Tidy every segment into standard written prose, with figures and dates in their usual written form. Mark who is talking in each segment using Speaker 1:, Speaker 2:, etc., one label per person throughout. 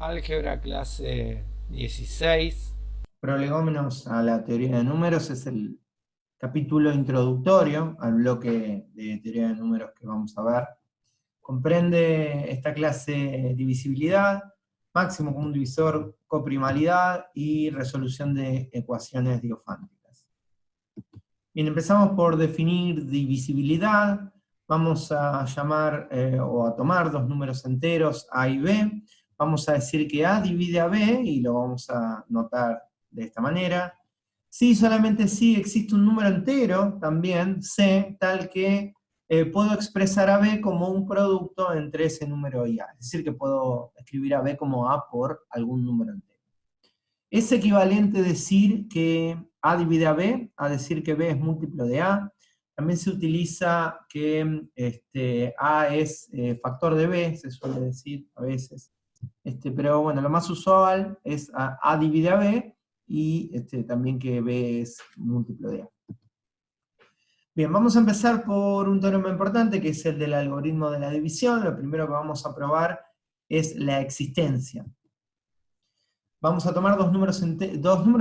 Speaker 1: Álgebra clase 16.
Speaker 2: Prolegómenos a la teoría de números es el capítulo introductorio al bloque de teoría de números que vamos a ver. Comprende esta clase divisibilidad, máximo común divisor, coprimalidad y resolución de ecuaciones diofánticas. Bien, empezamos por definir divisibilidad. Vamos a llamar o a tomar dos números enteros A y B. Vamos a decir que A divide a B y lo vamos a notar de esta manera. Si, solamente si existe un número entero, también C, tal que puedo expresar a B como un producto entre ese número y A. Es decir, que puedo escribir a B como A por algún número entero. Es equivalente decir que A divide a B, a decir que B es múltiplo de A. También se utiliza que A es factor de B, se suele decir a veces. Pero bueno, lo más usual es A divide a B y también que B es múltiplo de A. Bien, vamos a empezar por un teorema importante que es el del algoritmo de la división. Lo primero que vamos a probar es la existencia. Vamos a tomar dos números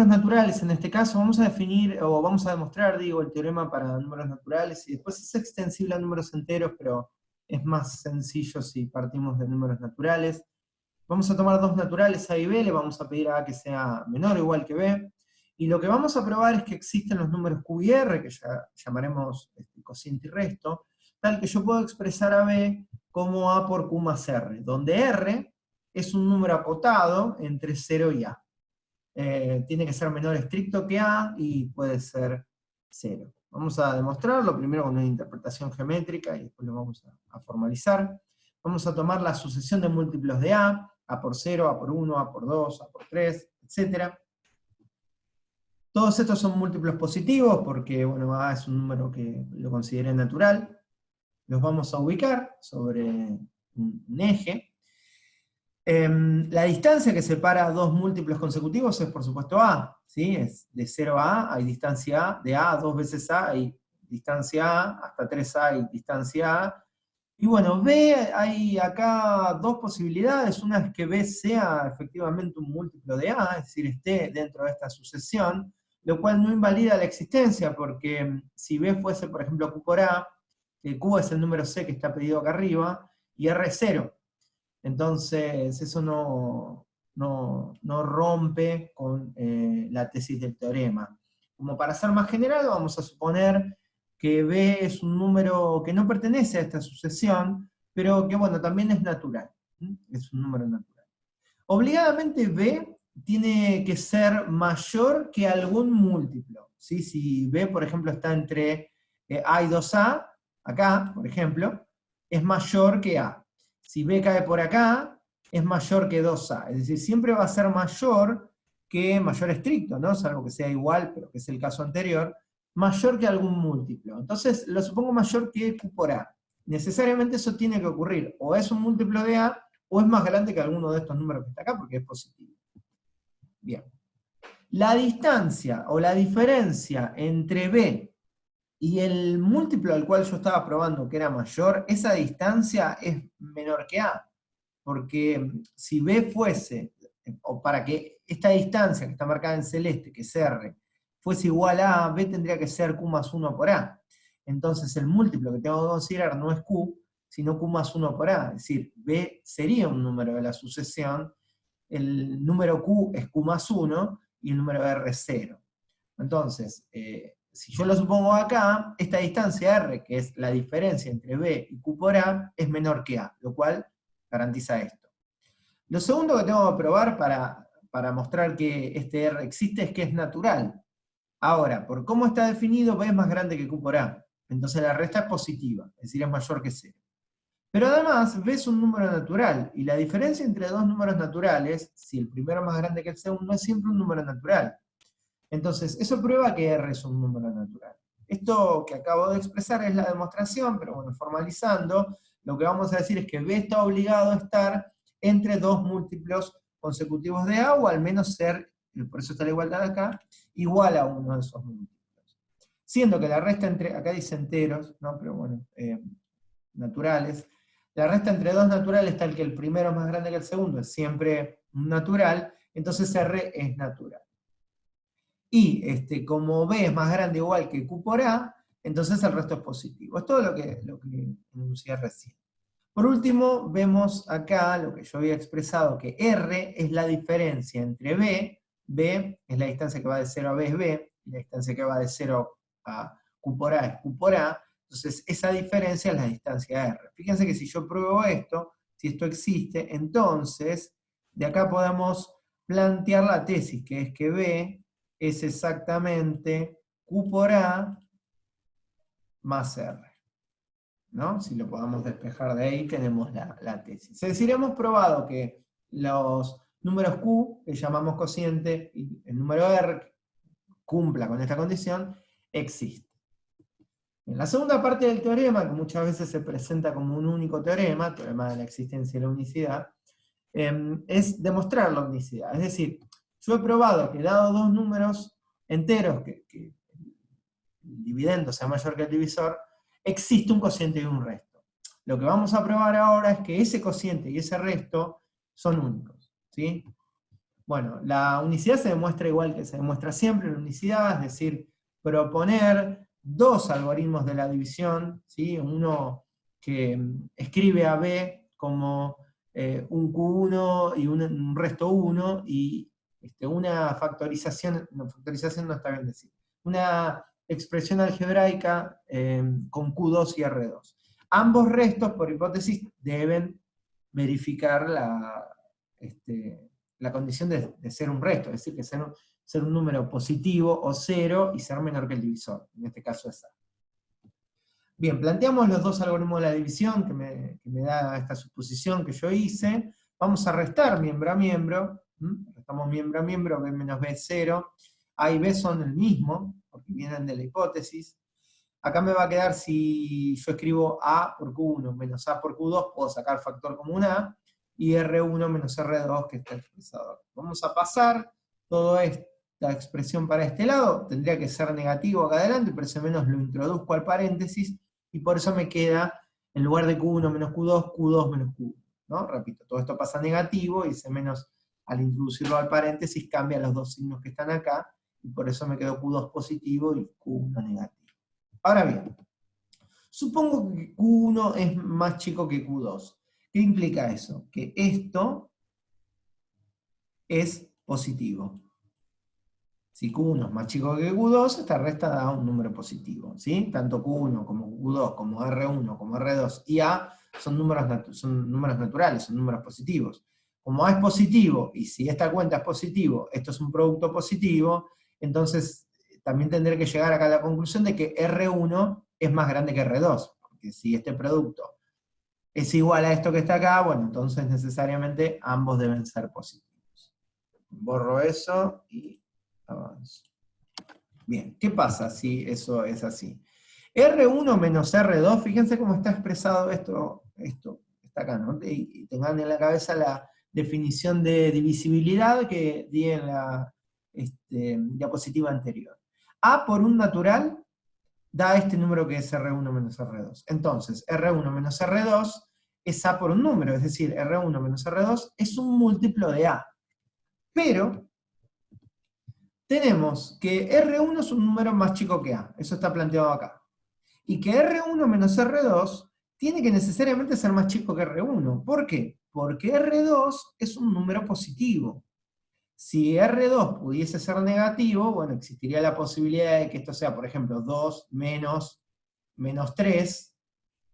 Speaker 2: naturales en este caso. Vamos a definir, o vamos a demostrar, digo, el teorema para números naturales, y después es extensible a números enteros, pero es más sencillo si partimos de números naturales. Vamos a tomar dos naturales A y B, le vamos a pedir a A que sea menor o igual que B, y lo que vamos a probar es que existen los números Q y R, que ya llamaremos cociente y resto, tal que yo puedo expresar a B como A por Q más R, donde R es un número acotado entre 0 y A. Tiene que ser menor estricto que A y puede ser 0. Vamos a demostrarlo primero con una interpretación geométrica y después lo vamos a formalizar. Vamos a tomar la sucesión de múltiplos de A por 0, A por 1, A por 2, A por 3, etc. Todos estos son múltiplos positivos porque bueno, A es un número que lo consideré natural. Los vamos a ubicar sobre un eje. La distancia que separa dos múltiplos consecutivos es por supuesto A, ¿sí? Es de 0 a A, hay distancia A, de A a 2 veces A hay distancia A, hasta 3A hay distancia A. Y bueno, B, hay acá dos posibilidades. Una es que B sea efectivamente un múltiplo de A, es decir, esté dentro de esta sucesión, lo cual no invalida la existencia, porque si B fuese, por ejemplo, Q por A, Q es el número C que está pedido acá arriba, y R es 0. Entonces, eso no rompe con la tesis del teorema. Como para ser más general, vamos a suponer que B es un número que no pertenece a esta sucesión, pero que bueno, también es natural. Es un número natural. Obligadamente B tiene que ser mayor que algún múltiplo. ¿Sí? Si B, por ejemplo, está entre A y 2A, acá, por ejemplo, es mayor que A. Si B cae por acá, es mayor que 2A. Es decir, siempre va a ser mayor estricto, ¿no? Salvo que sea igual, pero que es el caso anterior, mayor que algún múltiplo. Entonces, lo supongo mayor que Q por A. Necesariamente eso tiene que ocurrir. O es un múltiplo de A, o es más grande que alguno de estos números que está acá, porque es positivo. Bien. La distancia o la diferencia entre B y el múltiplo al cual yo estaba probando que era mayor, esa distancia es menor que A. Porque si B fuese, o para que esta distancia que está marcada en celeste, que es R, fuese igual a B, tendría que ser Q más 1 por A. Entonces el múltiplo que tengo que considerar no es Q, sino Q más 1 por A. Es decir, B sería un número de la sucesión, el número Q es Q más 1 y el número R es 0. Entonces, si yo lo supongo acá, esta distancia R, que es la diferencia entre B y Q por A, es menor que A, lo cual garantiza esto. Lo segundo que tengo que probar para mostrar que este R existe es que es natural. Ahora, por cómo está definido, B es más grande que Q por A. Entonces la resta es positiva, es decir, es mayor que 0. Pero además, B es un número natural, y la diferencia entre dos números naturales, si el primero es más grande que el segundo, es siempre un número natural. Entonces, eso prueba que R es un número natural. Esto que acabo de expresar es la demostración, pero bueno, formalizando, lo que vamos a decir es que B está obligado a estar entre dos múltiplos consecutivos de A, o al menos ser, por eso está la igualdad acá, igual a uno de esos múltiplos. Siendo que la resta entre, acá dice enteros, ¿no? Pero bueno, naturales, la resta entre dos naturales tal que el primero es más grande que el segundo es siempre un natural, entonces R es natural. Y como B es más grande o igual que Q por A, entonces el resto es positivo. Es todo lo que enuncié recién. Por último, vemos acá lo que yo había expresado, que R es la diferencia entre B es la distancia que va de 0 a B es B, y la distancia que va de 0 a Q por A es Q por A, entonces esa diferencia es la distancia R. Fíjense que si yo pruebo esto, si esto existe, entonces de acá podemos plantear la tesis, que es que B es exactamente Q por A más R. ¿No? Si lo podamos despejar de ahí, tenemos la tesis. Es decir, hemos probado que los números Q, que llamamos cociente, y el número R, cumpla con esta condición, existe. En la segunda parte del teorema, que muchas veces se presenta como un único teorema de la existencia y la unicidad, es demostrar la unicidad. Es decir, yo he probado que dado dos números enteros, que el dividendo sea mayor que el divisor, existe un cociente y un resto. Lo que vamos a probar ahora es que ese cociente y ese resto son únicos, ¿sí? Bueno, la unicidad se demuestra igual que se demuestra siempre la unicidad, es decir, proponer dos algoritmos de la división, ¿sí? Uno que escribe a B como un Q1 y un resto 1, y una factorización no está bien decir, una expresión algebraica con Q2 y R2. Ambos restos, por hipótesis, deben verificar la condición de ser un resto, es decir, que ser un número positivo o cero y ser menor que el divisor, en este caso es A. Bien, planteamos los dos algoritmos de la división que me da esta suposición que yo hice. Vamos a restar miembro a miembro, restamos miembro a miembro, B menos B es 0, A y B son el mismo, porque vienen de la hipótesis. Acá me va a quedar, si yo escribo A por Q1 menos A por Q2, puedo sacar factor común A, y R1 menos R2 que está expresado. Vamos a pasar toda esta expresión para este lado, tendría que ser negativo acá adelante, pero ese menos lo introduzco al paréntesis, y por eso me queda, en lugar de Q1 menos Q2, Q2 menos Q1, ¿no? Repito, todo esto pasa negativo, y ese menos, al introducirlo al paréntesis, cambia los dos signos que están acá, y por eso me quedó Q2 positivo y Q1 negativo. Ahora bien, supongo que Q1 es más chico que Q2. ¿Qué implica eso? Que esto es positivo. Si Q1 es más chico que Q2, esta resta da un número positivo, ¿sí? Tanto Q1 como Q2, como R1, como R2 y A son números naturales, son números positivos. Como A es positivo, y si esta cuenta es positivo, esto es un producto positivo, entonces también tendré que llegar acá a la conclusión de que R1 es más grande que R2, porque si este producto es igual a esto que está acá, bueno, entonces necesariamente ambos deben ser positivos. Borro eso y avanzo. Bien, ¿qué pasa si eso es así? R1 menos R2, fíjense cómo está expresado esto está acá, ¿no? Y tengan en la cabeza la definición de divisibilidad que di en la diapositiva anterior. A por un natural da este número que es R1 menos R2. Entonces, R1 menos R2 es A por un número, es decir, R1 menos R2 es un múltiplo de A. Pero tenemos que R1 es un número más chico que A, eso está planteado acá. Y que R1 menos R2 tiene que necesariamente ser más chico que R1. ¿Por qué? Porque R2 es un número positivo. Si R2 pudiese ser negativo, bueno, existiría la posibilidad de que esto sea, por ejemplo, 2 menos 3,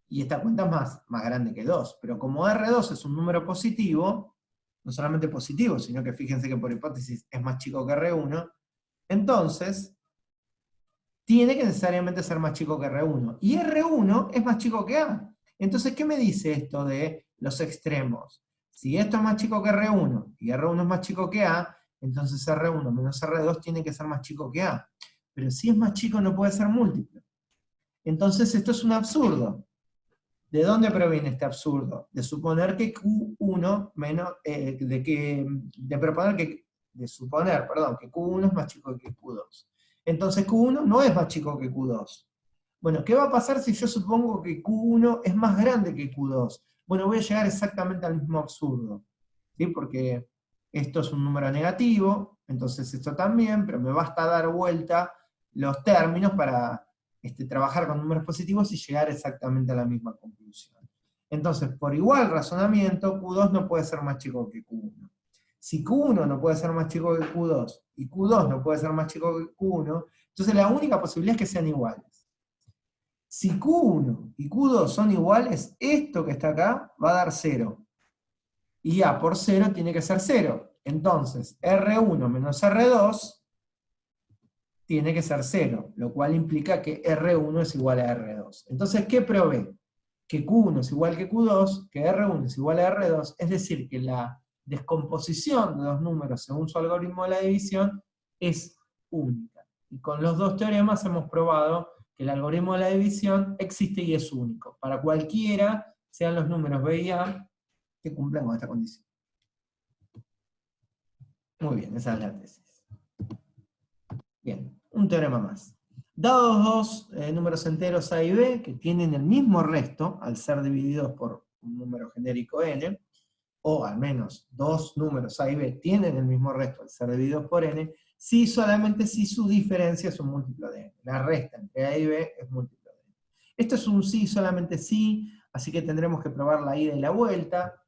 Speaker 2: y esta cuenta es más grande que 2. Pero como R2 es un número positivo, no solamente positivo, sino que fíjense que por hipótesis es más chico que R1, entonces tiene que necesariamente ser más chico que R1. Y R1 es más chico que A. Entonces, ¿qué me dice esto de los extremos? Si esto es más chico que R1 y R1 es más chico que A, entonces R1 menos R2 tiene que ser más chico que A. Pero si es más chico no puede ser múltiplo. Entonces esto es un absurdo. ¿De dónde proviene este absurdo? De suponer que Q1 menos, de suponer que Q1 es más chico que Q2. Entonces Q1 no es más chico que Q2. Bueno, ¿qué va a pasar si yo supongo que Q1 es más grande que Q2? Bueno, voy a llegar exactamente al mismo absurdo, ¿sí? Porque esto es un número negativo, entonces esto también, pero me basta dar vuelta los términos para trabajar con números positivos y llegar exactamente a la misma conclusión. Entonces, por igual razonamiento, Q2 no puede ser más chico que Q1. Si Q1 no puede ser más chico que Q2, y Q2 no puede ser más chico que Q1, entonces la única posibilidad es que sean iguales. Si Q1 y Q2 son iguales, esto que está acá va a dar 0. Y A por 0 tiene que ser 0. Entonces, R1 menos R2 tiene que ser 0, lo cual implica que R1 es igual a R2. Entonces, ¿qué provee? Que Q1 es igual que Q2, que R1 es igual a R2, es decir, que la descomposición de los números según su algoritmo de la división es única. Y con los dos teoremas hemos probado que el algoritmo de la división existe y es único, para cualquiera sean los números B y A que cumplan con esta condición. Muy bien, esa es la tesis. Bien, un teorema más. Dados dos números enteros A y B, que tienen el mismo resto, al ser divididos por un número genérico n, o al menos dos números A y B tienen el mismo resto al ser divididos por n, si solamente si su diferencia es un múltiplo de n. La resta entre A y B es múltiplo de n. Esto es un sí, solamente sí, así que tendremos que probar la ida y la vuelta.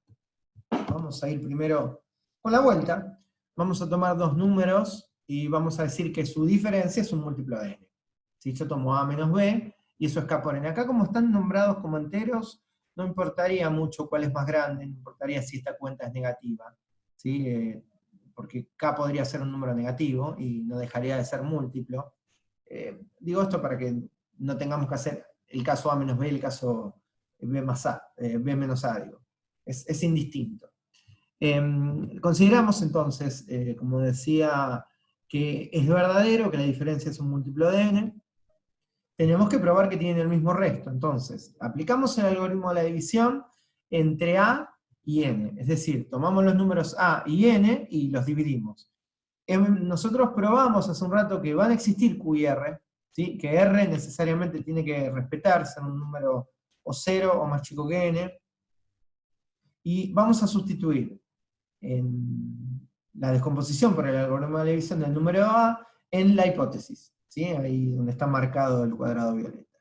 Speaker 2: Vamos a ir primero con la vuelta. Vamos a tomar dos números y vamos a decir que su diferencia es un múltiplo de n. Si yo tomo A menos B, y eso es K por n. Acá como están nombrados como enteros, no importaría mucho cuál es más grande, no importaría si esta cuenta es negativa, ¿sí? Porque K podría ser un número negativo y no dejaría de ser múltiplo. Digo esto para que no tengamos que hacer el caso A menos B y el caso B más A, B menos A, digo. Es indistinto. Consideramos entonces, como decía, que es verdadero que la diferencia es un múltiplo de n. Tenemos que probar que tienen el mismo resto. Entonces, aplicamos el algoritmo de la división entre A y n. Es decir, tomamos los números A y n y los dividimos. Nosotros probamos hace un rato que van a existir Q y R, ¿sí? Que R necesariamente tiene que respetarse en un número o 0 o más chico que n. Y vamos a sustituir en la descomposición por el algoritmo de la división del número A en la hipótesis, ¿sí? Ahí donde está marcado el cuadrado violeta.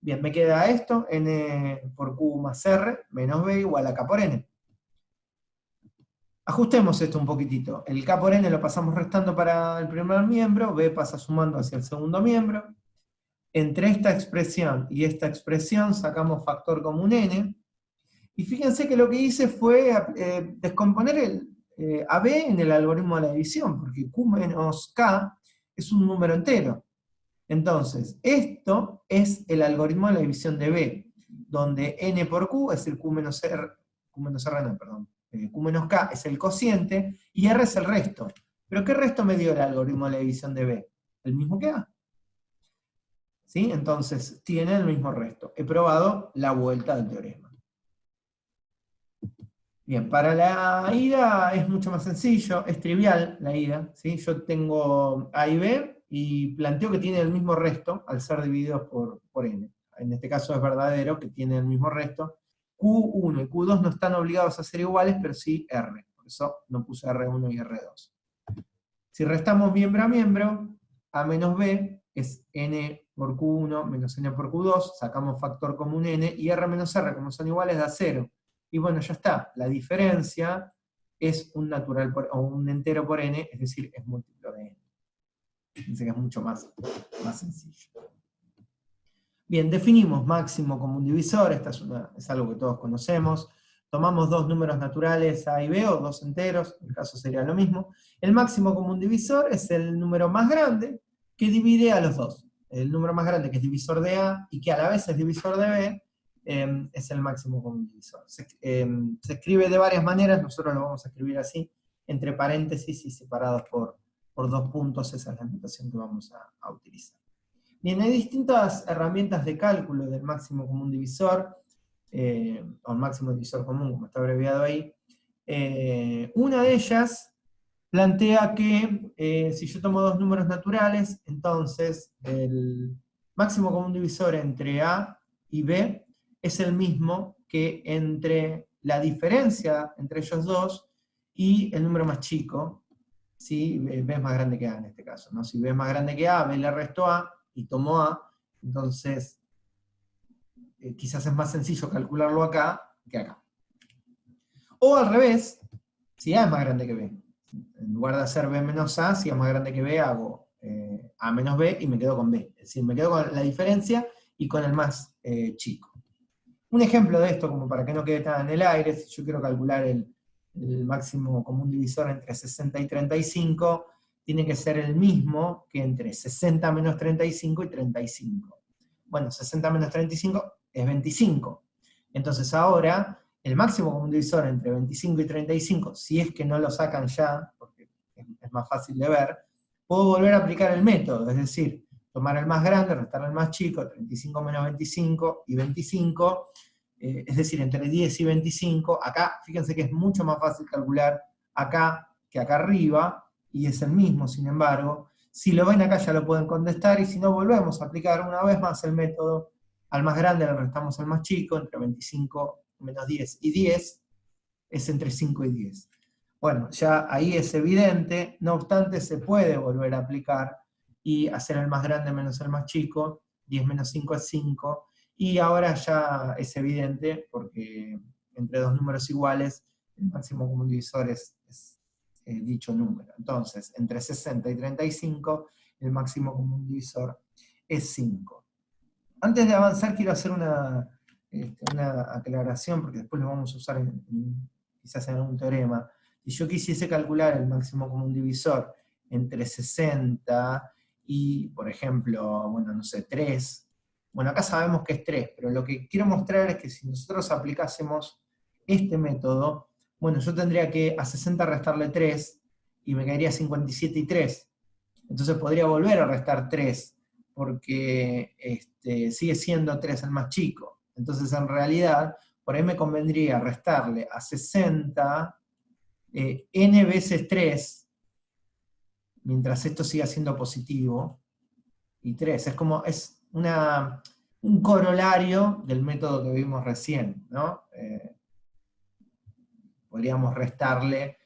Speaker 2: Bien, me queda esto, n por q más r, menos b igual a k por n. Ajustemos esto un poquitito. El k por n lo pasamos restando para el primer miembro, b pasa sumando hacia el segundo miembro. Entre esta expresión y esta expresión sacamos factor común n. Y fíjense que lo que hice fue descomponer el AB en el algoritmo de la división, porque Q menos K es un número entero. Entonces, esto es el algoritmo de la división de B, donde N por Q es el Q menos R, Q menos K es el cociente, y R es el resto. ¿Pero qué resto me dio el algoritmo de la división de B? El mismo que A. ¿Sí? Entonces, tiene el mismo resto. He probado la vuelta del teorema. Bien, para la ida es mucho más sencillo, es trivial la ida, ¿sí? Yo tengo A y B y planteo que tiene el mismo resto al ser divididos por n. En este caso es verdadero que tiene el mismo resto. Q1 y Q2 no están obligados a ser iguales, pero sí R. Por eso no puse R1 y R2. Si restamos miembro a miembro, A menos B es n por Q1 menos n por Q2, sacamos factor común n, y R menos R, como son iguales, da 0. Y bueno, ya está. La diferencia es un natural o un entero por n, es decir, es múltiplo de n. Fíjense que es mucho más sencillo. Bien, definimos máximo común divisor, es algo que todos conocemos. Tomamos dos números naturales A y B, o dos enteros, en el caso sería lo mismo. El máximo común divisor es el número más grande que divide a los dos. El número más grande que es divisor de A y que a la vez es divisor de B, es el máximo común divisor. Se escribe de varias maneras, nosotros lo vamos a escribir así, entre paréntesis y separados por dos puntos, esa es la notación que vamos a utilizar. Bien, hay distintas herramientas de cálculo del máximo común divisor, o el máximo divisor común, como está abreviado ahí. Una de ellas plantea que si yo tomo dos números naturales, entonces el máximo común divisor entre A y B es el mismo que entre la diferencia entre ellos dos y el número más chico, si B es más grande que A en este caso, ¿no? Si B es más grande que A, B le resto A y tomo A, entonces quizás es más sencillo calcularlo acá que acá. O al revés, si A es más grande que B. En lugar de hacer B menos A, si A es más grande que B, hago A menos B y me quedo con B. Es decir, me quedo con la diferencia y con el más chico. Un ejemplo de esto, como para que no quede tan en el aire, si yo quiero calcular el máximo común divisor entre 60 y 35, tiene que ser el mismo que entre 60 menos 35 y 35. Bueno, 60 menos 35 es 25. Entonces ahora, el máximo común divisor entre 25 y 35, si es que no lo sacan ya, porque es más fácil de ver, puedo volver a aplicar el método, es decir, tomar el más grande, restarle el más chico, 35 menos 25 y 25, es decir, entre 10 y 25, acá, fíjense que es mucho más fácil calcular acá que acá arriba, y es el mismo, sin embargo. Si lo ven acá ya lo pueden contestar, y si no, volvemos a aplicar una vez más el método. Al más grande le restamos al más chico, entre 25 menos 10 y 10, es entre 5 y 10. Bueno, ya ahí es evidente, no obstante se puede volver a aplicar y hacer el más grande menos el más chico, 10 menos 5 es 5, y ahora ya es evidente, porque entre dos números iguales, el máximo común divisor es dicho número. Entonces, entre 60 y 35, el máximo común divisor es 5. Antes de avanzar, quiero hacer una aclaración, porque después lo vamos a usar quizás en algún teorema. Si yo quisiese calcular el máximo común divisor entre 60 y, por ejemplo, bueno, no sé, 3, bueno, acá sabemos que es 3, pero lo que quiero mostrar es que si nosotros aplicásemos este método, bueno, yo tendría que a 60 restarle 3, y me quedaría 57 y 3. Entonces podría volver a restar 3, porque sigue siendo 3 el más chico. Entonces en realidad, por ahí me convendría restarle a 60 n veces 3, mientras esto siga siendo positivo, y 3. Es un corolario del método que vimos recién, ¿no? Podríamos restarle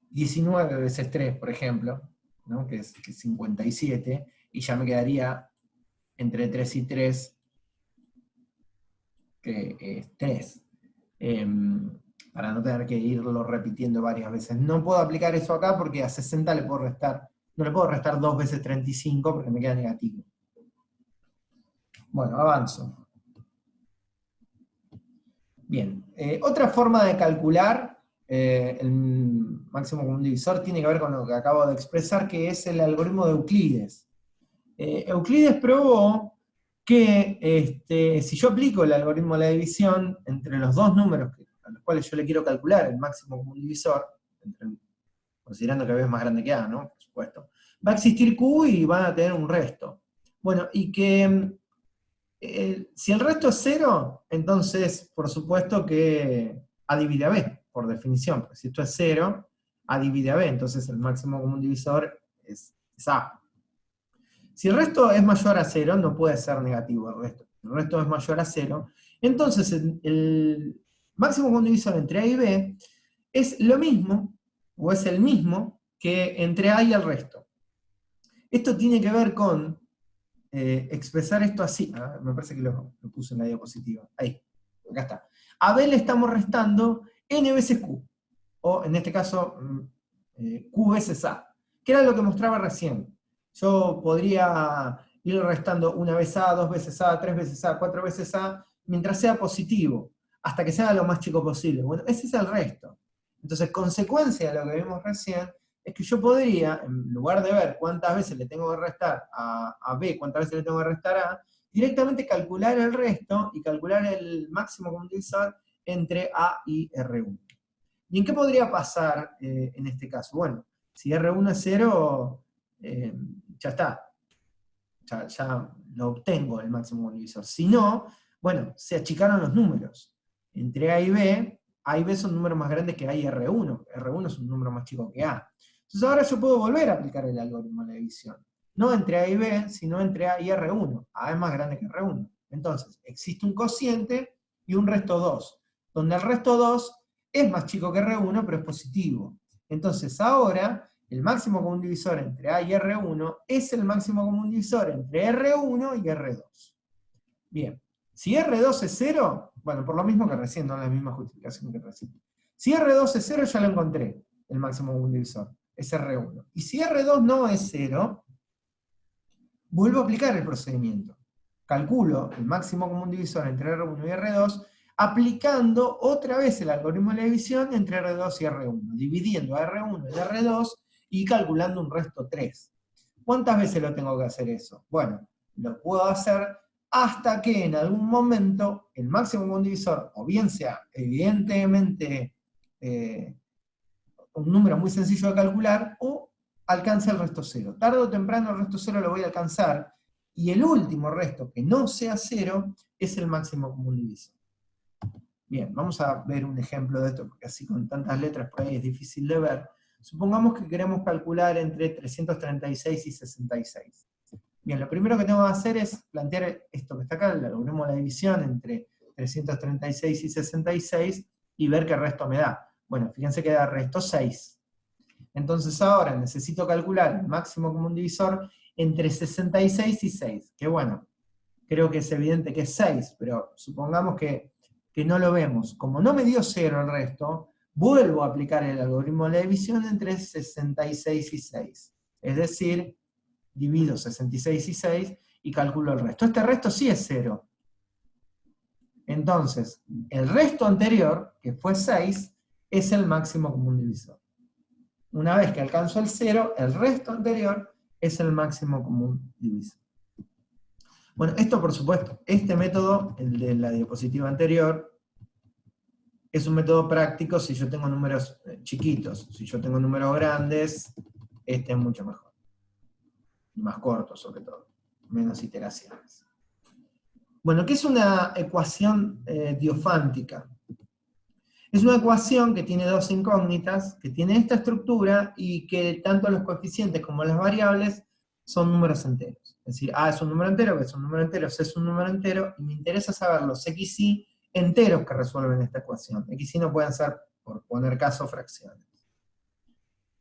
Speaker 2: 19 veces 3, por ejemplo, ¿no? que es 57, y ya me quedaría entre 3 y 3, que es 3. Para no tener que irlo repitiendo varias veces. No puedo aplicar eso acá porque a 60 le puedo restar, no le puedo restar 2 veces 35 porque me queda negativo. Bueno, avanzo. Bien, otra forma de calcular el máximo común divisor tiene que ver con lo que acabo de expresar, que es el algoritmo de Euclides. Euclides probó que si yo aplico el algoritmo de la división entre los dos números a los cuales yo le quiero calcular el máximo común divisor, considerando que B es más grande que A, ¿no? Por supuesto, va a existir Q y van a tener un resto. Bueno, y que si el resto es 0, entonces por supuesto que A divide a B, por definición, porque si esto es 0, A divide a B, entonces el máximo común divisor es A. Si el resto es mayor a 0, no puede ser negativo el resto. El resto es mayor a 0, entonces el máximo común divisor entre A y B es lo mismo, o es el mismo, que entre A y el resto. Esto tiene que ver con expresar esto así. Me parece que lo puse en la diapositiva. Ahí, acá está. A B le estamos restando n veces Q, o en este caso Q veces A, que era lo que mostraba recién. Yo podría ir restando una vez A, dos veces A, tres veces A, cuatro veces A, mientras sea positivo, hasta que sea lo más chico posible. Bueno, ese es el resto. Entonces, consecuencia de lo que vimos recién, es que yo podría, en lugar de ver cuántas veces le tengo que restar a B, cuántas veces le tengo que restar a A, directamente calcular el resto y calcular el máximo común divisor entre A y R1. ¿Y en qué podría pasar en este caso? Bueno, si R1 es 0, ya está. Ya lo obtengo el máximo común divisor. Si no, bueno, se achicaron los números. Entre A y B son números más grandes que A y R1. R1 es un número más chico que A. Entonces ahora yo puedo volver a aplicar el algoritmo de la división. No entre A y B, sino entre A y R1. A es más grande que R1. Entonces, existe un cociente y un resto 2, donde el resto 2 es más chico que R1, pero es positivo. Entonces ahora, el máximo común divisor entre A y R1 es el máximo común divisor entre R1 y R2. Bien, si R2 es 0, bueno, por lo mismo que recién, no la misma justificación que recién. Si R2 es 0, ya lo encontré, el máximo común divisor, es R1. Y si R2 no es 0, vuelvo a aplicar el procedimiento. Calculo el máximo común divisor entre R1 y R2, aplicando otra vez el algoritmo de la división entre R2 y R1, dividiendo a R1 y R2 y calculando un resto 3. ¿Cuántas veces lo tengo que hacer eso? Bueno, lo puedo hacer hasta que en algún momento el máximo común divisor, o bien sea evidentemente un número muy sencillo de calcular, o alcance el resto 0. Tarde o temprano el resto 0 lo voy a alcanzar, y el último resto que no sea 0 es el máximo común divisor. Bien, vamos a ver un ejemplo de esto, porque así con tantas letras por ahí es difícil de ver. Supongamos que queremos calcular entre 336 y 66. Bien, lo primero que tengo que hacer es plantear esto que está acá, el algoritmo de la división entre 336 y 66, y ver qué resto me da. Bueno, fíjense que da resto 6. Entonces ahora necesito calcular el máximo común divisor entre 66 y 6, que bueno, creo que es evidente que es 6, pero supongamos que no lo vemos. Como no me dio 0 el resto, vuelvo a aplicar el algoritmo de la división entre 66 y 6. Es decir, divido 66 y 6 y calculo el resto. Este resto sí es 0. Entonces, el resto anterior, que fue 6, es el máximo común divisor. Una vez que alcanzo el 0, el resto anterior es el máximo común divisor. Bueno, esto por supuesto, este método, el de la diapositiva anterior, es un método práctico si yo tengo números chiquitos. Si yo tengo números grandes, este es mucho mejor. Y más corto sobre todo, menos iteraciones. Bueno, ¿qué es una ecuación diofántica? Es una ecuación que tiene dos incógnitas, que tiene esta estructura y que tanto los coeficientes como las variables son números enteros. Es decir, A es un número entero, B es un número entero, C es un número entero, y me interesa saber los x y enteros que resuelven esta ecuación. X y no pueden ser, por poner caso, fracciones.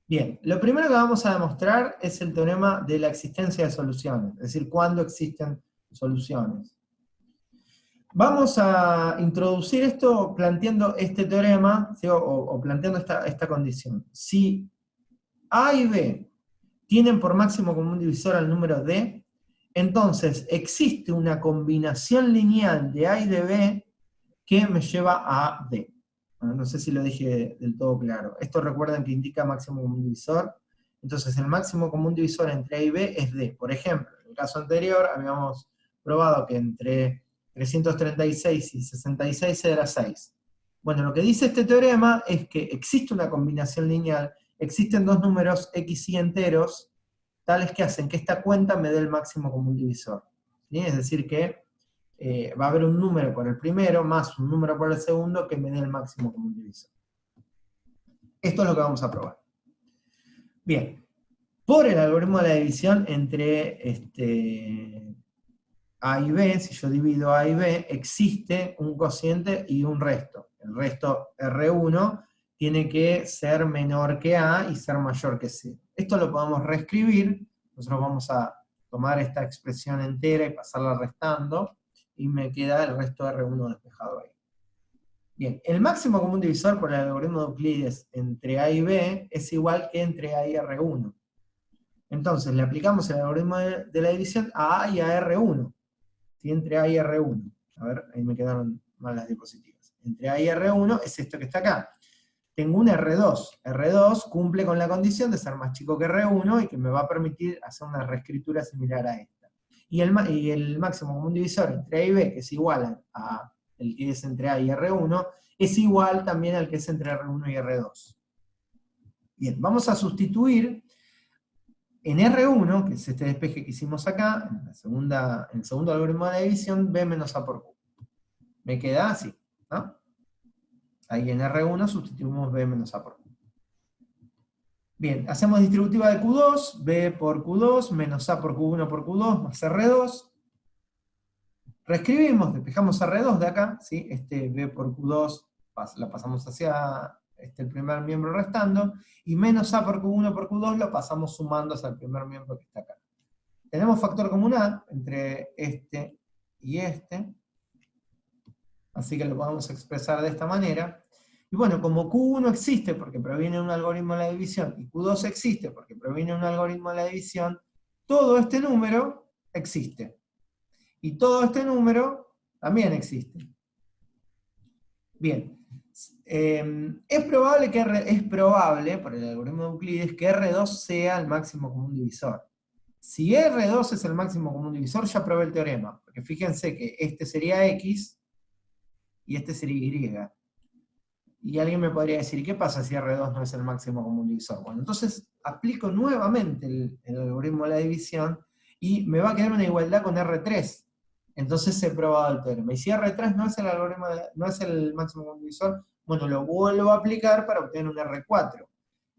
Speaker 2: Bien, lo primero que vamos a demostrar es el teorema de la existencia de soluciones, es decir, cuándo existen soluciones. Vamos a introducir esto planteando este teorema, ¿sí? o planteando esta condición. Si A y B tienen por máximo común divisor al número D, entonces existe una combinación lineal de A y de B que me lleva a D. Bueno, no sé si lo dije del todo claro. Esto recuerden que indica máximo común divisor. Entonces el máximo común divisor entre A y B es D. Por ejemplo, en el caso anterior habíamos probado que entre 336 y 66 era 6. Bueno, lo que dice este teorema es que existe una combinación lineal, existen dos números x y enteros, tales que hacen que esta cuenta me dé el máximo común divisor. ¿Sí? Es decir que va a haber un número por el primero más un número por el segundo que me dé el máximo común divisor. Esto es lo que vamos a probar. Bien, por el algoritmo de la división entre A y B, si yo divido A y B, existe un cociente y un resto. El resto R1 tiene que ser menor que A y ser mayor que C. Esto lo podemos reescribir. Nosotros vamos a tomar esta expresión entera y pasarla restando, y me queda el resto de R1 despejado ahí. Bien, el máximo común divisor por el algoritmo de Euclides entre A y B es igual que entre A y R1. Entonces le aplicamos el algoritmo de la división a A y a R1. ¿Sí? Entre A y R1. A ver, ahí me quedaron mal las diapositivas. Entre A y R1 es esto que está acá. Tengo un R2. R2 cumple con la condición de ser más chico que R1 y que me va a permitir hacer una reescritura similar a esta. Y el máximo común divisor entre A y B, que es igual a el que es entre A y R1, es igual también al que es entre R1 y R2. Bien, vamos a sustituir en R1, que es este despeje que hicimos acá, en el segundo algoritmo de la división, B menos A por Q. Me queda así, ¿no? Ahí en R1 sustituimos B menos A por Q. Bien, hacemos distributiva de Q2, B por Q2, menos A por Q1 por Q2, más R2. Reescribimos, despejamos R2 de acá, ¿sí? Este B por Q2 la pasamos hacia el primer miembro restando, y menos A por Q1 por Q2 lo pasamos sumando hacia el primer miembro que está acá. Tenemos factor común A entre este y este, así que lo podemos expresar de esta manera. Y bueno, como Q1 existe porque proviene de un algoritmo de la división, y Q2 existe porque proviene de un algoritmo de la división, todo este número existe. Y todo este número también existe. Bien. Es probable, por el algoritmo de Euclides, que R2 sea el máximo común divisor. Si R2 es el máximo común divisor, ya probé el teorema. Porque fíjense que este sería X y este sería Y. Y alguien me podría decir, ¿y qué pasa si R2 no es el máximo común divisor? Bueno, entonces aplico nuevamente el algoritmo de la división y me va a quedar una igualdad con R3. Entonces he probado el teorema. Y si R3 no es el algoritmo no es el máximo común divisor, bueno, lo vuelvo a aplicar para obtener un R4.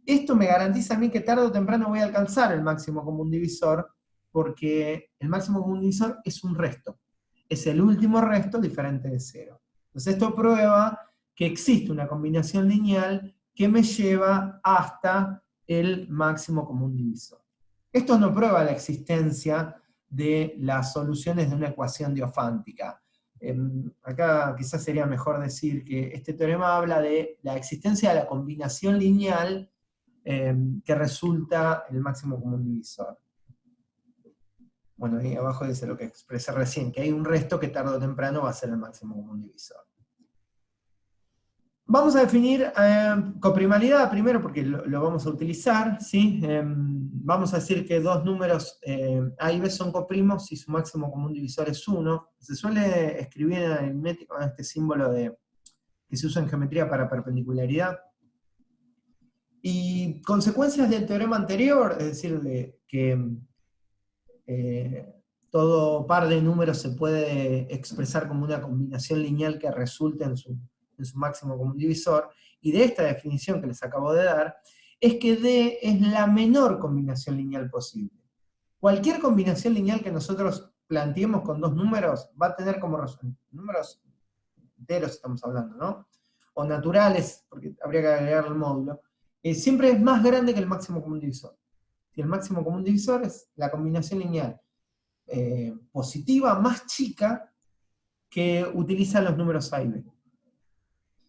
Speaker 2: Esto me garantiza a mí que tarde o temprano voy a alcanzar el máximo común divisor, porque el máximo común divisor es un resto. Es el último resto diferente de 0. Entonces esto prueba que existe una combinación lineal que me lleva hasta el máximo común divisor. Esto no prueba la existencia de las soluciones de una ecuación diofántica. Acá quizás sería mejor decir que este teorema habla de la existencia de la combinación lineal que resulta el máximo común divisor. Bueno, ahí abajo dice lo que expresé recién, que hay un resto que tarde o temprano va a ser el máximo común divisor. Vamos a definir coprimalidad primero, porque lo vamos a utilizar, ¿sí? Vamos a decir que dos números A y B son coprimos si su máximo común divisor es 1. Se suele escribir en aritmética con este símbolo que se usa en geometría para perpendicularidad. Y consecuencias del teorema anterior, es decir, de que todo par de números se puede expresar como una combinación lineal que resulte en su máximo común divisor, y de esta definición que les acabo de dar, es que D es la menor combinación lineal posible. Cualquier combinación lineal que nosotros planteemos con dos números va a tener como números enteros estamos hablando, ¿no? O naturales, porque habría que agregar el módulo, siempre es más grande que el máximo común divisor. Si el máximo común divisor es la combinación lineal positiva más chica que utiliza los números A y B.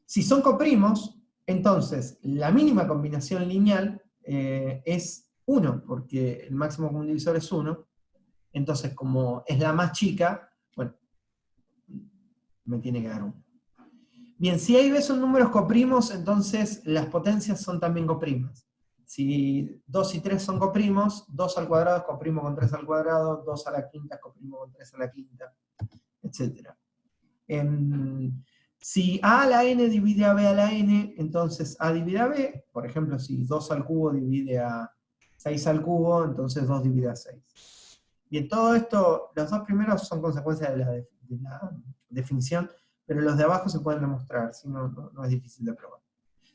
Speaker 2: Si son coprimos, entonces la mínima combinación lineal es 1, porque el máximo común divisor es 1. Entonces, como es la más chica, bueno, me tiene que dar 1. Bien, si A y B son números coprimos, entonces las potencias son también coprimas. Si 2 y 3 son coprimos, 2 al cuadrado es coprimo con 3 al cuadrado, 2 a la quinta es coprimo con 3 a la quinta, etc. Si A a la n divide a B a la n, entonces A divide a B. Por ejemplo, si 2 al cubo divide a 6 al cubo, entonces 2 divide a 6. Bien, todo esto, los dos primeros son consecuencias de la definición, pero los de abajo se pueden demostrar, si no es difícil de probar.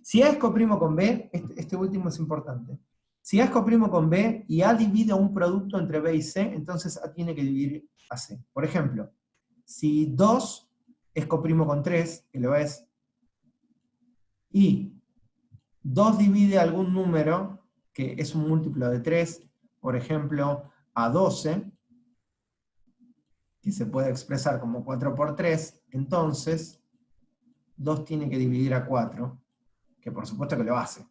Speaker 2: Si A es coprimo con B, este último es importante. Si A es coprimo con B y A divide un producto entre B y C, entonces A tiene que dividir a C. Por ejemplo, si 2 es coprimo con 3, que lo es, y 2 divide algún número, que es un múltiplo de 3, por ejemplo, a 12, que se puede expresar como 4 por 3, entonces 2 tiene que dividir a 4, que por supuesto que lo hace.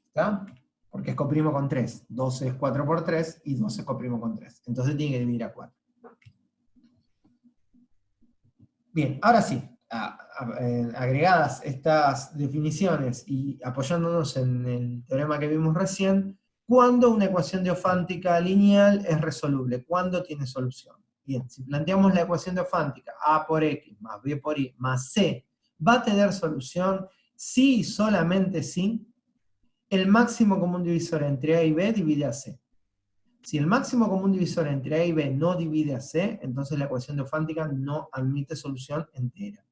Speaker 2: ¿Está? Porque es coprimo con 3. 12 es 4 por 3 y 12 es coprimo con 3. Entonces tiene que dividir a 4. Bien, ahora sí, agregadas estas definiciones y apoyándonos en el teorema que vimos recién, ¿cuándo una ecuación diofántica lineal es resoluble? ¿Cuándo tiene solución? Bien, si planteamos la ecuación diofántica A por X más B por Y más C, ¿va a tener solución si y solamente si el máximo común divisor entre A y B divide a C? Si el máximo común divisor entre A y B no divide a C, entonces la ecuación diofántica no admite solución entera.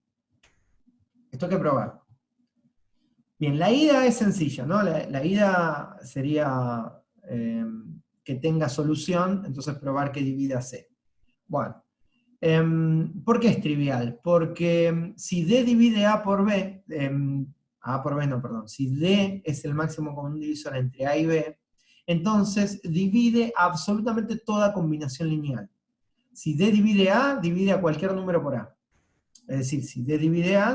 Speaker 2: Esto hay que probar. Bien, la ida es sencilla, ¿no? La ida sería que tenga solución, entonces probar que divide a C. Bueno, ¿Por qué es trivial? Porque si D divide A por B, A por B no, perdón, si D es el máximo común divisor entre A y B, entonces divide absolutamente toda combinación lineal. Si D divide a cualquier número por A. Es decir, si D divide a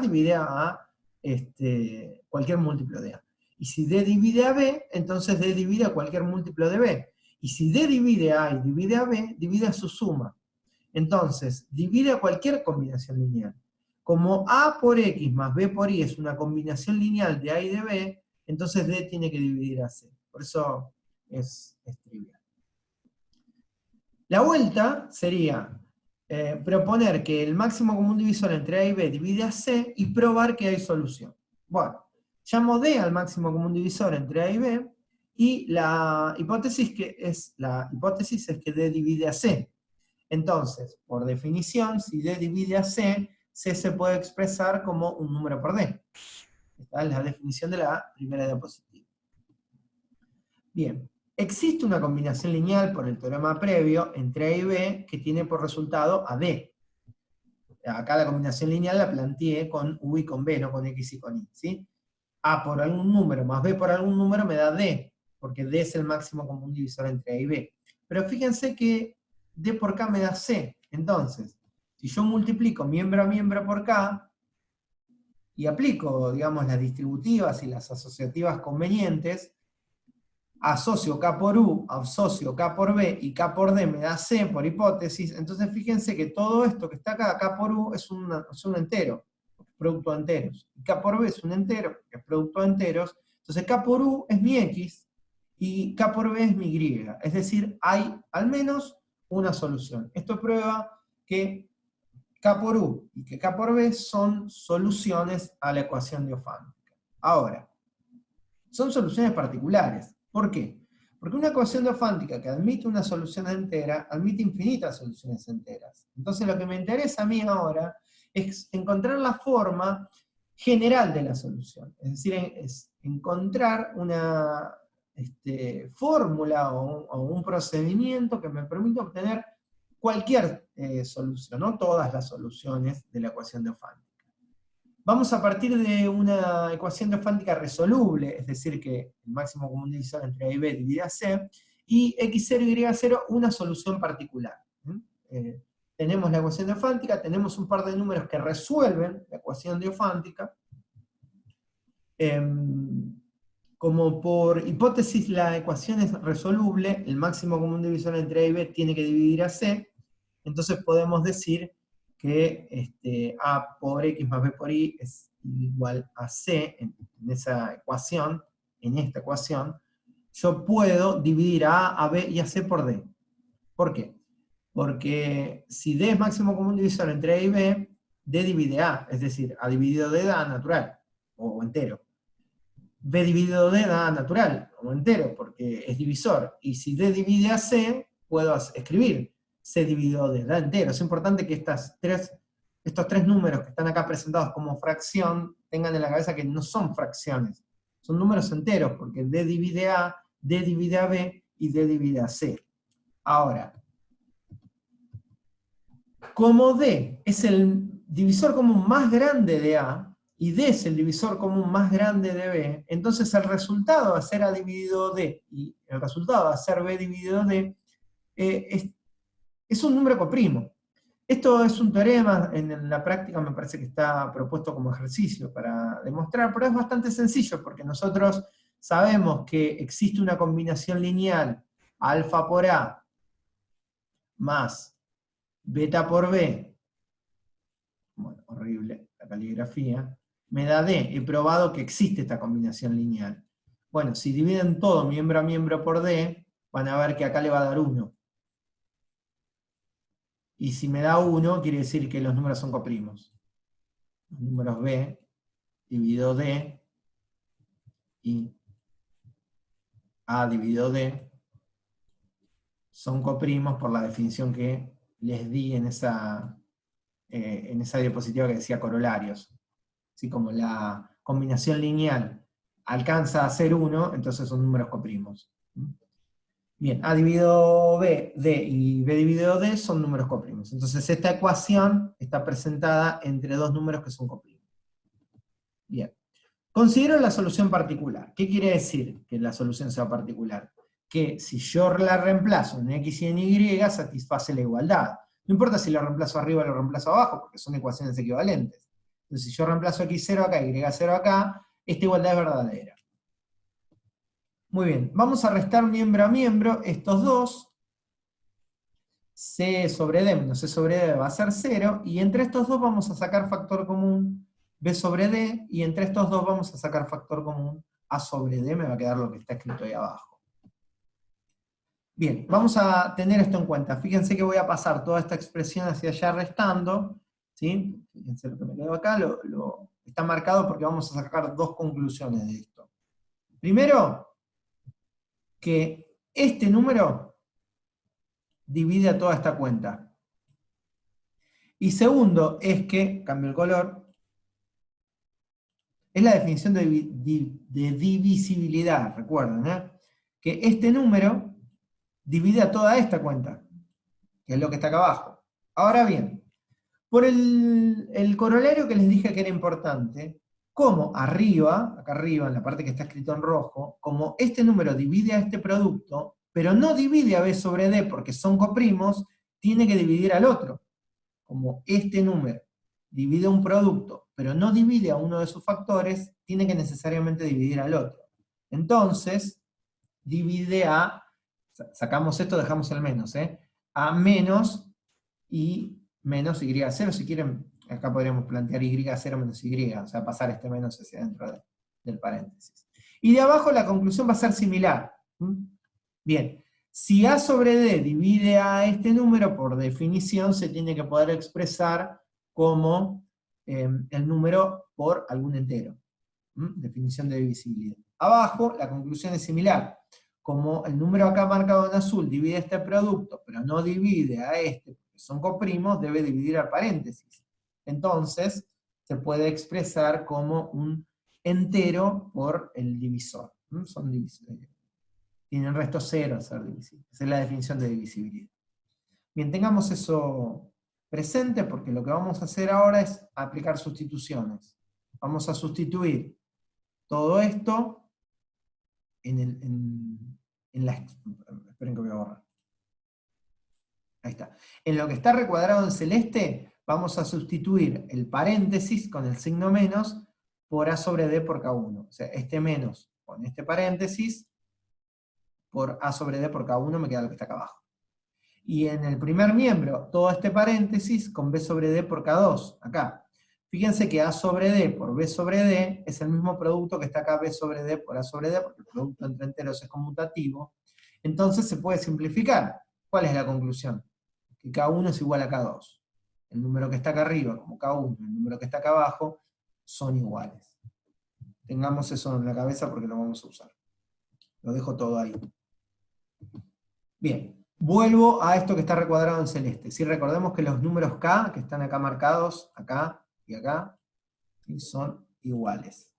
Speaker 2: cualquier múltiplo de A. Y si D divide a B, entonces D divide a cualquier múltiplo de B. Y si D divide a y divide a B, divide a su suma. Entonces, divide a cualquier combinación lineal. Como A por X más B por Y es una combinación lineal de A y de B, entonces D tiene que dividir a C. Por eso es trivial. La vuelta sería proponer que el máximo común divisor entre A y B divide a C y probar que hay solución. Bueno, llamo D al máximo común divisor entre A y B, y la hipótesis es que D divide a C. Entonces, por definición, si D divide a C, C se puede expresar como un número por D. Esta es la definición de la primera diapositiva. Bien, existe una combinación lineal por el teorema previo entre A y B que tiene por resultado a D. Acá la combinación lineal la planteé con U y con B, no con X y con Y. ¿Sí? A por algún número más B por algún número me da D, porque D es el máximo común divisor entre A y B. Pero fíjense que D por K me da C. Entonces, si yo multiplico miembro a miembro por K, y aplico, digamos, las distributivas y las asociativas convenientes, asocio K por U, asocio K por B, y K por D me da C por hipótesis, entonces fíjense que todo esto que está acá, K por U, es un entero, producto de enteros. Y K por B es un entero, que es producto de enteros. Entonces K por U es mi X, y K por B es mi Y. Es decir, hay al menos una solución. Esto prueba que K por U y que K por B son soluciones a la ecuación diofántica. Ahora, son soluciones particulares. ¿Por qué? Porque una ecuación diofántica que admite una solución entera, admite infinitas soluciones enteras. Entonces lo que me interesa a mí ahora es encontrar la forma general de la solución. Es decir, es encontrar una fórmula o un procedimiento que me permita obtener cualquier solución, no todas las soluciones de la ecuación diofántica. Vamos a partir de una ecuación diofántica resoluble, es decir, que el máximo común divisor entre A y B divide a C, y X0 y Y0 una solución particular. Tenemos la ecuación diofántica, tenemos un par de números que resuelven la ecuación diofántica. Como por hipótesis la ecuación es resoluble, el máximo común divisor entre A y B tiene que dividir a C, entonces podemos decir que A por X más B por Y es igual a C en esa ecuación, en esta ecuación. Yo puedo dividir a A, a B y a C por D. ¿Por qué? Porque si D es máximo común divisor entre A y B, D divide A, es decir, A dividido D da natural, o entero. B dividido D da natural, o entero, porque es divisor. Y si D divide a C, puedo escribir C dividido D, da entero. Es importante que estos tres números que están acá presentados como fracción, tengan en la cabeza que no son fracciones, son números enteros, porque D divide A, D divide a B, y D divide a C. Ahora, como D es el divisor común más grande de A, y D es el divisor común más grande de B, entonces el resultado va a ser A dividido D, y el resultado va a ser B dividido D, es un número coprimo. Esto es un teorema, en la práctica me parece que está propuesto como ejercicio para demostrar, pero es bastante sencillo, porque nosotros sabemos que existe una combinación lineal alfa por A más beta por B, bueno, horrible la caligrafía, me da D, he probado que existe esta combinación lineal. Bueno, si dividen todo miembro a miembro por D, van a ver que acá le va a dar 1. Y si me da 1, quiere decir que los números son coprimos. Los números B dividido D y A dividido D son coprimos por la definición que les di en esa diapositiva que decía corolarios. Así como la combinación lineal alcanza a ser 1, entonces son números coprimos. Bien, A dividido B, D y B dividido D son números coprimos. Entonces esta ecuación está presentada entre dos números que son coprimos. Bien. Considero la solución particular. ¿Qué quiere decir que la solución sea particular? Que si yo la reemplazo en X y en Y, satisface la igualdad. No importa si lo reemplazo arriba o lo reemplazo abajo, porque son ecuaciones equivalentes. Entonces, si yo reemplazo X0 acá y Y0 acá, esta igualdad es verdadera. Muy bien, vamos a restar miembro a miembro estos dos. C sobre D menos C sobre D va a ser 0, y entre estos dos vamos a sacar factor común B sobre D, y entre estos dos vamos a sacar factor común A sobre D, me va a quedar lo que está escrito ahí abajo. Bien, vamos a tener esto en cuenta. Fíjense que voy a pasar toda esta expresión hacia allá restando, ¿sí? Fíjense lo que me quedó acá, está marcado porque vamos a sacar dos conclusiones de esto. Primero, que este número divide a toda esta cuenta. Y segundo, es que, cambio el color, es la definición de divisibilidad, recuerden, que este número divide a toda esta cuenta, que es lo que está acá abajo. Ahora bien, por el corolario que les dije que era importante, como arriba, acá arriba, en la parte que está escrito en rojo, como este número divide a este producto, pero no divide a B sobre D porque son coprimos, tiene que dividir al otro. Como este número divide un producto, pero no divide a uno de sus factores, tiene que necesariamente dividir al otro. Entonces, divide a, sacamos esto, dejamos el menos, a menos y menos Y0, si quieren, acá podríamos plantear Y0 menos Y, o sea, pasar este menos hacia dentro del paréntesis. Y de abajo la conclusión va a ser similar. Bien, si A sobre D divide a este número, por definición se tiene que poder expresar como el número por algún entero. Definición de divisibilidad. Abajo la conclusión es similar. Como el número acá marcado en azul divide este producto, pero no divide a este, porque son coprimos, debe dividir al paréntesis. Entonces, se puede expresar como un entero por el divisor. Son divisores. Tienen resto cero al ser divisibles. Esa es la definición de divisibilidad. Bien, tengamos eso presente, porque lo que vamos a hacer ahora es aplicar sustituciones. Vamos a sustituir todo esto esperen que voy a borrar. Ahí está. En lo que está recuadrado en celeste, vamos a sustituir el paréntesis con el signo menos por A sobre D por K1. O sea, este menos con este paréntesis por A sobre D por K1 me queda lo que está acá abajo. Y en el primer miembro, todo este paréntesis con B sobre D por K2, acá. Fíjense que A sobre D por B sobre D es el mismo producto que está acá B sobre D por A sobre D, porque el producto entre enteros es conmutativo. Entonces se puede simplificar. ¿Cuál es la conclusión? Que K1 es igual a K2. El número que está acá arriba como K1, el número que está acá abajo, son iguales. Tengamos eso en la cabeza porque lo vamos a usar. Lo dejo todo ahí. Bien. Vuelvo a esto que está recuadrado en celeste. Si recordemos que los números K, que están acá marcados, acá y acá, ¿sí? Son iguales.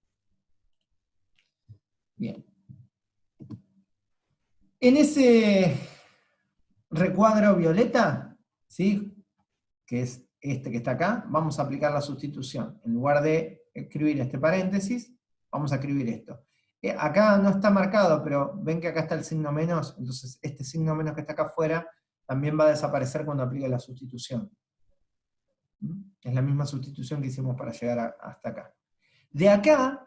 Speaker 2: Bien. En ese recuadro violeta, ¿sí? Que es este que está acá, vamos a aplicar la sustitución. En lugar de escribir este paréntesis, vamos a escribir esto. Acá no está marcado, pero ven que acá está el signo menos, entonces este signo menos que está acá afuera también va a desaparecer cuando aplique la sustitución. Es la misma sustitución que hicimos para llegar hasta acá. De acá,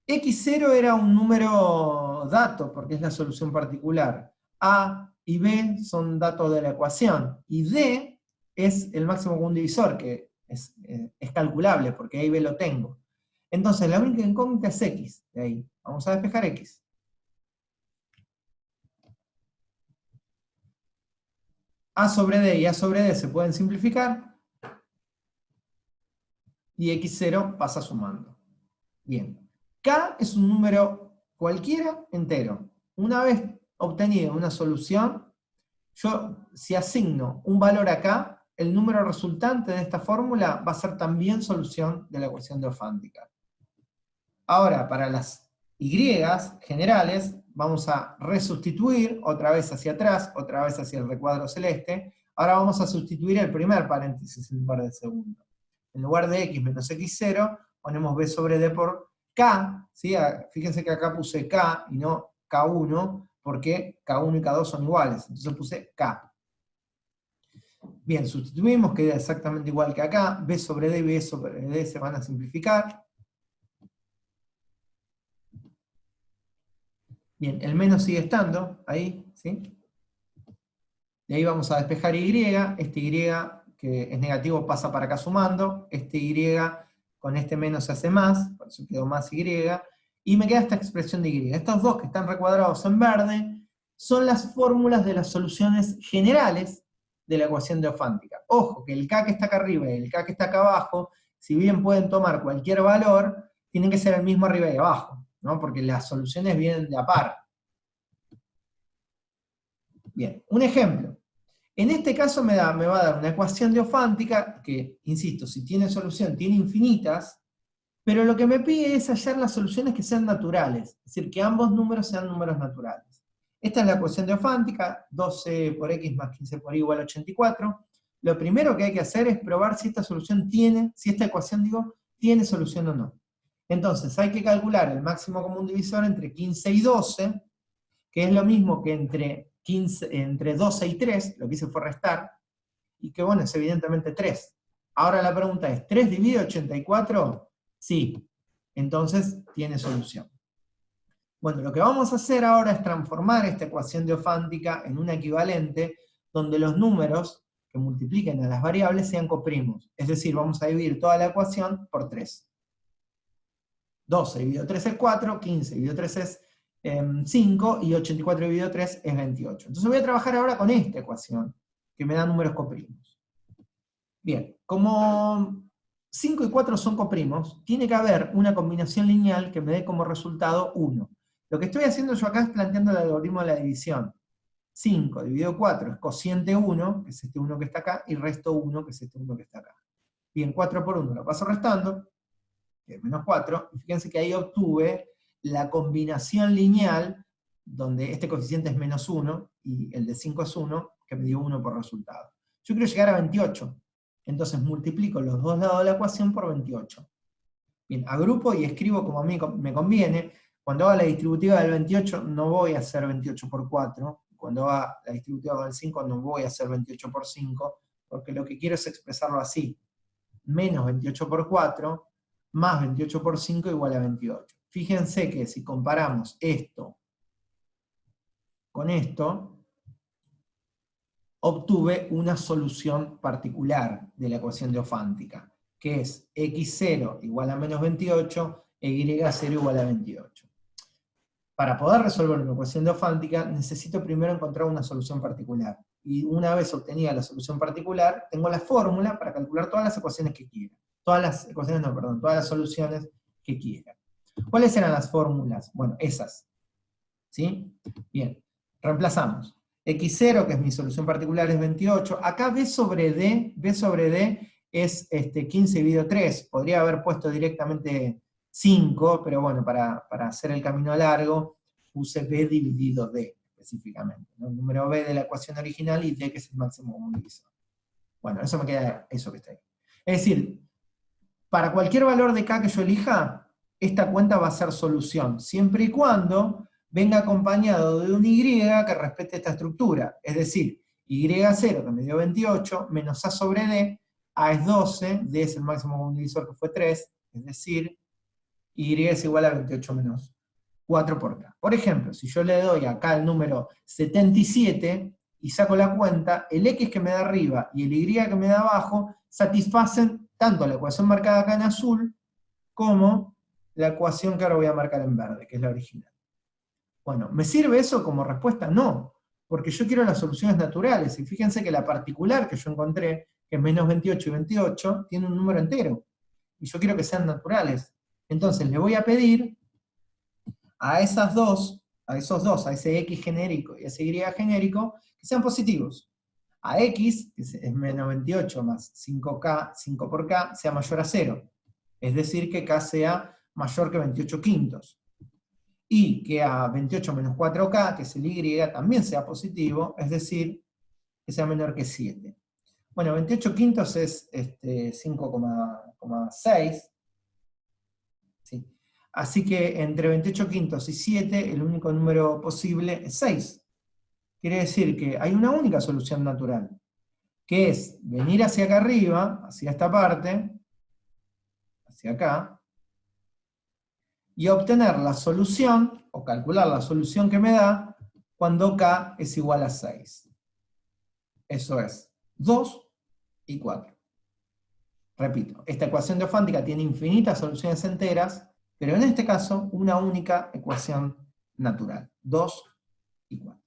Speaker 2: X0 era un número dato, porque es la solución particular. A y B son datos de la ecuación, y D es el máximo común divisor, que es calculable, porque A y B lo tengo. Entonces la única incógnita es X, de ahí. Vamos a despejar X. A sobre D y A sobre D se pueden simplificar, y X0 pasa sumando. Bien. K es un número cualquiera entero. Una vez obtenida una solución, yo si asigno un valor a K, el número resultante de esta fórmula va a ser también solución de la ecuación de Ofántica. Ahora, para las Y generales, vamos a resustituir, otra vez hacia atrás, otra vez hacia el recuadro celeste. Ahora vamos a sustituir el primer paréntesis en lugar del segundo. En lugar de x menos x0, ponemos b sobre d por k, ¿sí? Fíjense que acá puse k y no k1, porque k1 y k2 son iguales, entonces puse k. Bien, sustituimos, queda exactamente igual que acá, b sobre d y b sobre d se van a simplificar. Bien, el menos sigue estando ahí, ¿sí? De ahí vamos a despejar y, este y que es negativo pasa para acá sumando, este y con este menos se hace más, por eso quedó más y me queda esta expresión de y. Estos dos que están recuadrados en verde son las fórmulas de las soluciones generales de la ecuación diofántica. Ojo, que el k que está acá arriba y el k que está acá abajo, si bien pueden tomar cualquier valor, tienen que ser el mismo arriba y abajo, ¿no? Porque las soluciones vienen de a par. Bien, un ejemplo. En este caso me va a dar una ecuación diofántica que, insisto, si tiene solución, tiene infinitas, pero lo que me pide es hallar las soluciones que sean naturales, es decir, que ambos números sean números naturales. Esta es la ecuación diofántica, 12 por x más 15 por y igual a 84. Lo primero que hay que hacer es probar si esta solución si esta ecuación, tiene solución o no. Entonces, hay que calcular el máximo común divisor entre 15 y 12, que es lo mismo que entre 12 y 3, lo que hice fue restar, y que bueno, es evidentemente 3. Ahora la pregunta es, ¿3 divide 84? Sí, entonces tiene solución. Bueno, lo que vamos a hacer ahora es transformar esta ecuación diofántica en una equivalente donde los números que multipliquen a las variables sean coprimos. Es decir, vamos a dividir toda la ecuación por 3. 12 dividido 3 es 4, 15 dividido 3 es 5, y 84 dividido 3 es 28. Entonces voy a trabajar ahora con esta ecuación, que me da números coprimos. Bien, como 5 y 4 son coprimos, tiene que haber una combinación lineal que me dé como resultado 1. Lo que estoy haciendo yo acá es planteando el algoritmo de la división. 5 dividido 4 es cociente 1, que es este 1 que está acá, y resto 1, que es este 1 que está acá. Bien, 4 por 1 lo paso restando, que es menos 4, y fíjense que ahí obtuve la combinación lineal, donde este coeficiente es menos 1, y el de 5 es 1, que me dio 1 por resultado. Yo quiero llegar a 28, entonces multiplico los dos lados de la ecuación por 28. Bien, agrupo y escribo como a mí me conviene. Cuando haga la distributiva del 28 no voy a hacer 28 por 4, cuando haga la distributiva del 5 no voy a hacer 28 por 5, porque lo que quiero es expresarlo así. Menos 28 por 4, más 28 por 5 igual a 28. Fíjense que si comparamos esto con esto, obtuve una solución particular de la ecuación diofántica, que es x0 igual a menos 28 e y0 igual a 28. Para poder resolver una ecuación diofántica, necesito primero encontrar una solución particular. Y una vez obtenida la solución particular, tengo la fórmula para calcular todas las ecuaciones que quiera. Todas las soluciones que quiera. ¿Cuáles eran las fórmulas? Bueno, esas. ¿Sí? Bien, reemplazamos. X0, que es mi solución particular, es 28. Acá B sobre D es 15 dividido 3. Podría haber puesto directamente 5, pero bueno, para hacer el camino largo, puse B dividido D, específicamente, ¿no? El número B de la ecuación original y D, que es el máximo común divisor. Bueno, eso me queda eso que está ahí. Es decir, para cualquier valor de K que yo elija, esta cuenta va a ser solución, siempre y cuando venga acompañado de un Y que respete esta estructura. Es decir, Y0, que me dio 28, menos A sobre D, A es 12, D es el máximo común divisor que fue 3, es decir, Y es igual a 28 menos 4 por K. Por ejemplo, si yo le doy acá el número 77 y saco la cuenta, el X que me da arriba y el Y que me da abajo satisfacen tanto la ecuación marcada acá en azul como la ecuación que ahora voy a marcar en verde, que es la original. Bueno, ¿me sirve eso como respuesta? No, porque yo quiero las soluciones naturales, y fíjense que la particular que yo encontré, que es menos 28 y 28, tiene un número entero, y yo quiero que sean naturales. Entonces le voy a pedir a esos dos, a ese X genérico y a ese Y genérico, que sean positivos. A X, que es menos 28 más 5K, 5 por K, sea mayor a 0. Es decir, que K sea mayor que 28 quintos. y que a 28 menos 4k, que es el y, también sea positivo, es decir, que sea menor que 7. Bueno, 28 quintos es 5,6. ¿Sí? Así que entre 28 quintos y 7, el único número posible es 6. Quiere decir que hay una única solución natural, que es venir hacia acá arriba, hacia esta parte, hacia acá, y obtener la solución, o calcular la solución que me da, cuando k es igual a 6. Eso es 2 y 4. Repito, esta ecuación teofántica tiene infinitas soluciones enteras, pero en este caso una única ecuación natural, 2 y 4.